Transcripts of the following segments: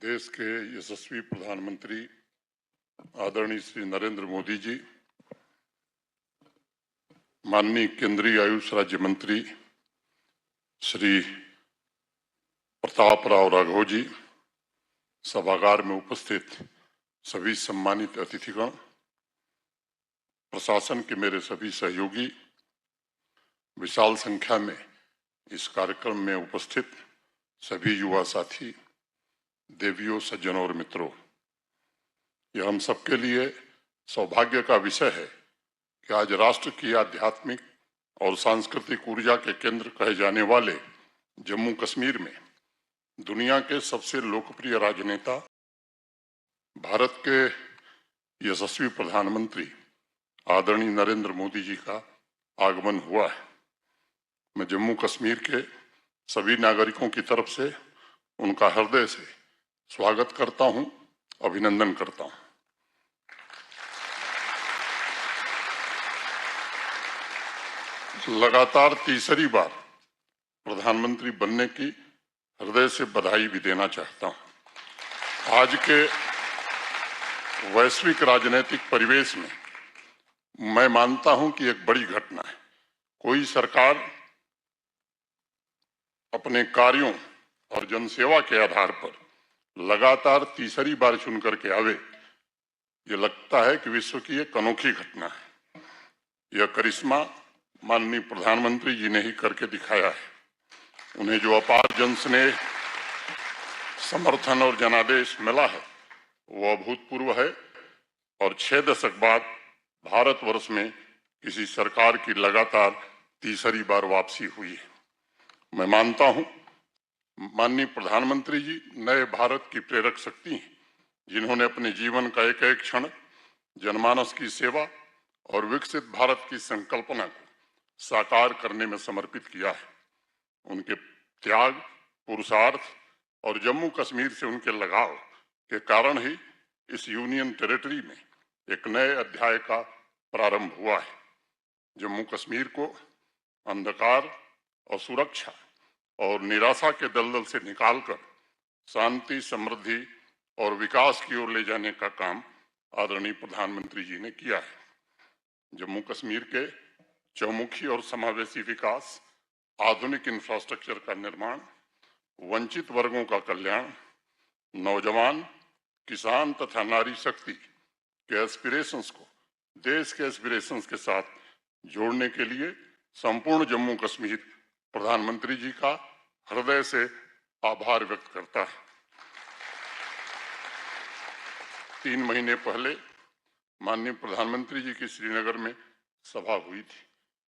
देश के यशस्वी प्रधानमंत्री आदरणीय श्री नरेंद्र मोदी जी, माननीय केंद्रीय आयुष राज्य मंत्री श्री प्रताप राव राघव जी, सभागार में उपस्थित सभी सम्मानित अतिथिगण, प्रशासन के मेरे सभी सहयोगी, विशाल संख्या में इस कार्यक्रम में उपस्थित सभी युवा साथी, देवियों, सज्जनों और मित्रों, यह हम सबके लिए सौभाग्य का विषय है कि आज राष्ट्र की आध्यात्मिक और सांस्कृतिक ऊर्जा के केंद्र कहे जाने वाले जम्मू कश्मीर में दुनिया के सबसे लोकप्रिय राजनेता, भारत के यशस्वी प्रधानमंत्री आदरणीय नरेंद्र मोदी जी का आगमन हुआ है। मैं जम्मू कश्मीर के सभी नागरिकों की तरफ से उनका हृदय से स्वागत करता हूं, अभिनंदन करता हूं। लगातार तीसरी बार प्रधानमंत्री बनने की हृदय से बधाई भी देना चाहता हूं। आज के वैश्विक राजनीतिक परिवेश में मैं मानता हूं कि एक बड़ी घटना है। कोई सरकार अपने कार्यों और जनसेवा के आधार पर लगातार तीसरी बार चुन करके आवे, ये लगता है कि विश्व की एक अनोखी घटना है। यह करिश्मा माननीय प्रधानमंत्री जी ने ही करके दिखाया है। उन्हें जो अपार जनस्नेह, समर्थन और जनादेश मिला है वो अभूतपूर्व है और 6 दशक बाद भारतवर्ष में किसी सरकार की लगातार तीसरी बार वापसी हुई है। मैं मानता हूं माननीय प्रधानमंत्री जी नए भारत की प्रेरक शक्ति हैं, जिन्होंने अपने जीवन का एक एक क्षण जनमानस की सेवा और विकसित भारत की संकल्पना को साकार करने में समर्पित किया है। उनके त्याग, पुरुषार्थ और जम्मू कश्मीर से उनके लगाव के कारण ही इस यूनियन टेरिटरी में एक नए अध्याय का प्रारंभ हुआ है। जम्मू कश्मीर को अंधकार और सुरक्षा और निराशा के दलदल से निकालकर शांति, समृद्धि और विकास की ओर ले जाने का काम आदरणीय प्रधानमंत्री जी ने किया है। जम्मू कश्मीर के चौमुखी और समावेशी विकास, आधुनिक इंफ्रास्ट्रक्चर का निर्माण, वंचित वर्गों का कल्याण, नौजवान, किसान तथा नारी शक्ति के एस्पिरेशंस को देश के एस्पिरेशंस के साथ जोड़ने के लिए संपूर्ण जम्मू कश्मीर प्रधानमंत्री जी का हृदय से आभार व्यक्त करता है। 3 महीने पहले माननीय प्रधानमंत्री जी की श्रीनगर में सभा हुई थी।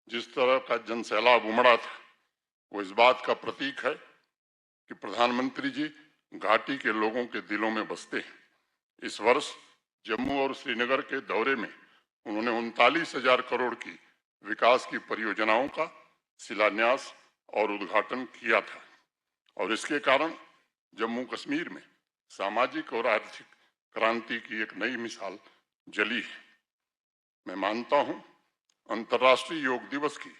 जिस तरह का जनसैलाब उमड़ा था वो इस बात का प्रतीक है कि प्रधानमंत्री जी घाटी के लोगों के दिलों में बसते हैं। इस वर्ष जम्मू और श्रीनगर के दौरे में उन्होंने 39,000 करोड़ की विकास की परियोजनाओं का शिलान्यास और उद्घाटन किया था और इसके कारण जम्मू कश्मीर में सामाजिक और आर्थिक क्रांति की एक नई मिसाल जली है। मैं मानता हूं अंतर्राष्ट्रीय योग दिवस की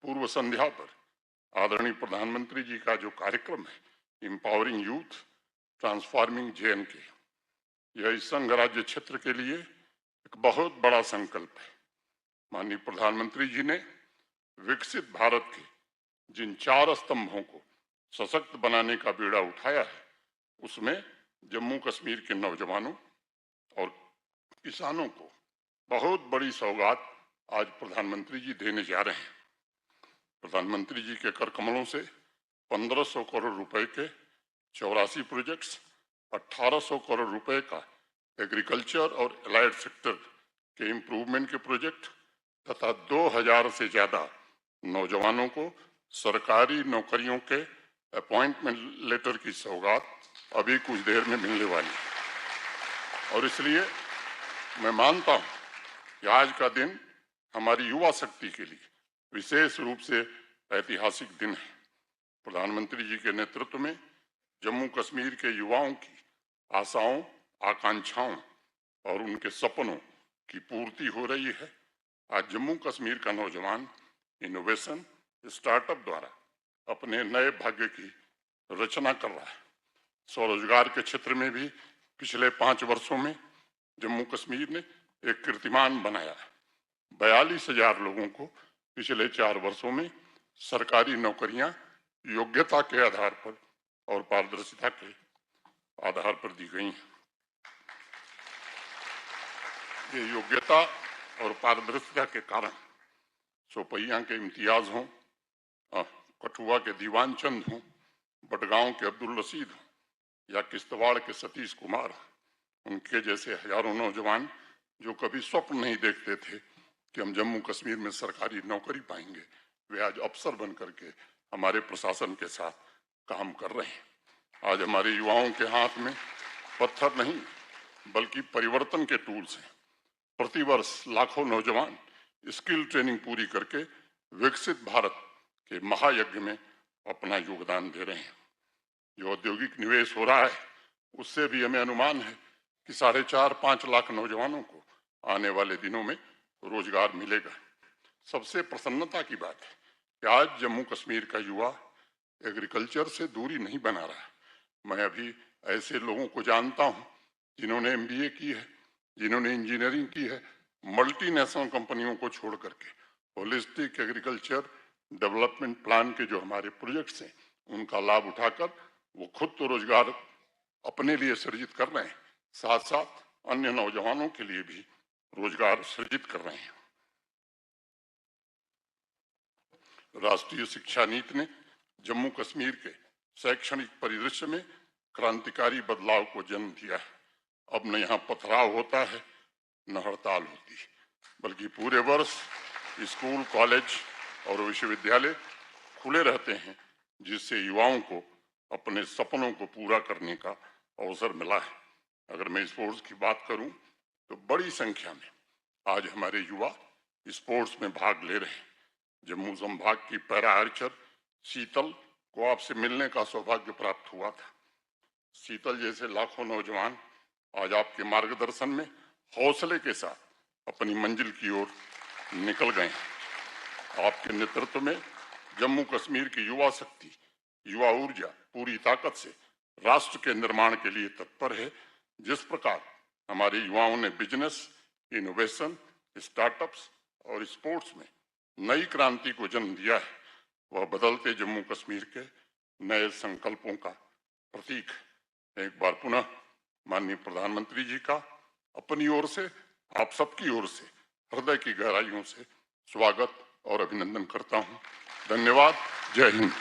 पूर्व संध्या पर आदरणीय प्रधानमंत्री जी का जो कार्यक्रम है, एम्पावरिंग यूथ ट्रांसफॉर्मिंग JNK, यह इस संघ राज्य क्षेत्र के लिए एक बहुत बड़ा संकल्प है। माननीय प्रधानमंत्री जी ने विकसित भारत के जिन 4 स्तंभों को सशक्त बनाने का बीड़ा उठाया है, उसमें जम्मू कश्मीर के नौजवानों और किसानों को बहुत बड़ी सौगात आज प्रधानमंत्री जी देने जा रहे हैं। प्रधानमंत्री जी के कर कमलों से 1500 करोड़ रुपए के 84 प्रोजेक्ट्स, 1800 करोड़ रुपए का एग्रीकल्चर और एलाइड सेक्टर के इम्प्रूवमेंट के प्रोजेक्ट तथा 2000 से ज्यादा नौजवानों को सरकारी नौकरियों के अपॉइंटमेंट लेटर की सौगात अभी कुछ देर में मिलने वाली है। और इसलिए मैं मानता हूं कि आज का दिन हमारी युवा शक्ति के लिए विशेष रूप से ऐतिहासिक दिन है। प्रधानमंत्री जी के नेतृत्व में जम्मू कश्मीर के युवाओं की आशाओं, आकांक्षाओं और उनके सपनों की पूर्ति हो रही है। आज जम्मू कश्मीर का नौजवान इनोवेशन, स्टार्टअप द्वारा अपने नए भाग्य की रचना कर रहा है। स्वरोजगार के क्षेत्र में भी पिछले 5 वर्षों में जम्मू कश्मीर ने एक कीर्तिमान बनाया। 42,000 लोगों को पिछले 4 वर्षों में सरकारी नौकरियां योग्यता के आधार पर और पारदर्शिता के आधार पर दी गई हैं। ये योग्यता और पारदर्शिता के कारण चौपहिया के इम्तियाज हों, कठुआ के दीवान चंद हों, बडगांव के अब्दुल रशीद हों या किश्तवाड़ के सतीश कुमार, उनके जैसे हजारों नौजवान जो कभी स्वप्न नहीं देखते थे कि हम जम्मू कश्मीर में सरकारी नौकरी पाएंगे, वे आज अफसर बन करके हमारे प्रशासन के साथ काम कर रहे हैं। आज हमारे युवाओं के हाथ में पत्थर नहीं बल्कि परिवर्तन के टूल्स हैं। प्रतिवर्ष लाखों नौजवान स्किल ट्रेनिंग पूरी करके विकसित भारत के महायज्ञ में अपना योगदान दे रहे हैं। जो औद्योगिक निवेश हो रहा है उससे भी हमें अनुमान है कि 4.5-5 लाख नौजवानों को आने वाले दिनों में रोजगार मिलेगा। सबसे प्रसन्नता की बात है कि आज जम्मू कश्मीर का युवा एग्रीकल्चर से दूरी नहीं बना रहा। मैं अभी ऐसे लोगों को जानता हूं जिन्होंने MBA की है, जिन्होंने इंजीनियरिंग की है, मल्टीनेशनल कंपनियों को छोड़ करके होलिस्टिक एग्रीकल्चर डेवलपमेंट प्लान के जो हमारे प्रोजेक्ट्स हैं उनका लाभ उठाकर वो खुद तो रोजगार अपने लिए सृजित कर रहे हैं, साथ साथ अन्य नौजवानों के लिए भी रोजगार सृजित कर रहे हैं। राष्ट्रीय शिक्षा नीति ने जम्मू कश्मीर के शैक्षणिक परिदृश्य में क्रांतिकारी बदलाव को जन्म दिया है। अब न यहाँ पथराव होता है न हड़ताल होती है, बल्कि पूरे वर्ष स्कूल, कॉलेज और विश्वविद्यालय खुले रहते हैं, जिससे युवाओं को अपने सपनों को पूरा करने का अवसर मिला है। अगर मैं स्पोर्ट्स की बात करूं तो बड़ी संख्या में आज हमारे युवा स्पोर्ट्स में भाग ले रहे हैं। जम्मू संभाग की पैरा आर्चर शीतल को आपसे मिलने का सौभाग्य प्राप्त हुआ था। शीतल जैसे लाखों नौजवान आज आपके मार्गदर्शन में हौसले के साथ अपनी मंजिल की ओर निकल गए हैं। आपके नेतृत्व में जम्मू कश्मीर की युवा शक्ति, युवा ऊर्जा पूरी ताकत से राष्ट्र के निर्माण के लिए तत्पर है। जिस प्रकार हमारे युवाओं ने बिजनेस, इनोवेशन, स्टार्टअप्स और स्पोर्ट्स में नई क्रांति को जन्म दिया है, वह बदलते जम्मू कश्मीर के नए संकल्पों का प्रतीक है। एक बार पुनः माननीय प्रधानमंत्री जी का अपनी ओर से, आप सबकी ओर से हृदय की गहराइयों से स्वागत और अभिनंदन करता हूं। धन्यवाद। जय हिंद।